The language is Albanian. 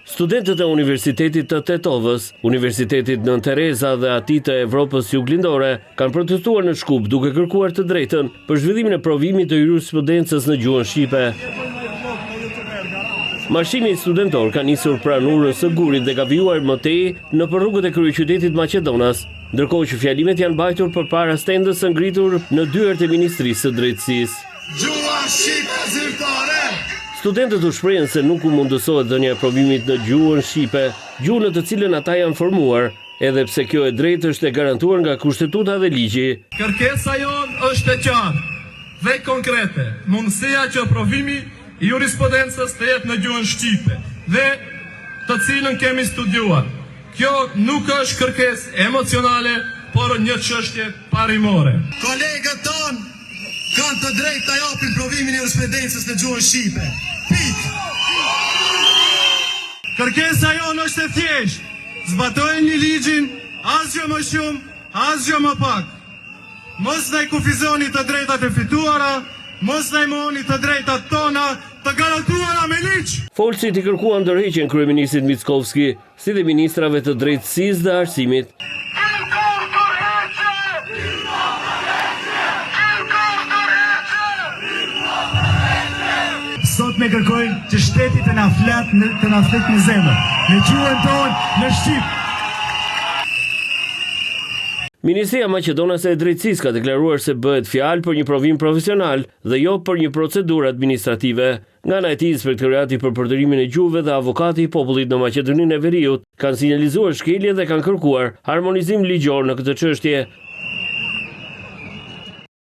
Studentët e Universitetit të Tetovës, Universitetit Nën Tereza dhe atij të Evropës Juglindore kanë protestuar në Shkup duke kërkuar të drejtën për zhvillimin e provimit të jurisprudencës në gjuhën shqipe. Marshimi studentor ka nisur pranë urës së Gurit dhe ka vijuar më tej nëpër rrugët e kryeqytetit Maqedonas, ndërkohë që fjalimet janë mbajtur përpara stendës së ngritur në dyert e Ministrisë së Drejtësisë. Gjuha shqipe zyrtare! Studentët u shprehen se nuk u mundësohet dhënia e provimit në gjuhën shqipe, gjuhë në të cilën ata janë formuar, edhe pse kjo e drejtë është e garantuar nga Kushtetuta dhe ligji. Kërkesa jonë është e qartë dhe konkrete, mundësia që provimi i jurisprudencës të jetë në gjuhën shqipe dhe të cilën kemi studiuar. Kjo nuk është kërkesë emocionale, por një çështje parimore. Kolegët tonë kanë të drejtë të japin provimin e jurisprudencës në gjuhën shqipe. Kërkesa jonë është e thjeshtë. Zbatojeni ligjin, asgjë më shumë, asgjë më pak. Mos na i kufizoni të drejtat e fituara, mos na i mohoni të drejtat tona të garantuara me ligj. Folësit i kërkuan ndërheqjen kryeministrit Mickovski, si dhe ministrave të drejtësisë dhe arsimit. Sot ne kërkojmë që shteti të na flet në zemër, në gjuhën tonë, në shqip. Ministria Maqedonase e Drejtësisë ka deklaruar se bëhet fjalë për një provim profesional dhe jo për një procedurë administrative. Nga ana e tij, Inspektorati për Përdorimin e Gjuhëve dhe avokati i popullit në Maqedoninë e Veriut kanë sinjalizuar shkelje dhe kanë kërkuar harmonizim ligjor në këtë çështje.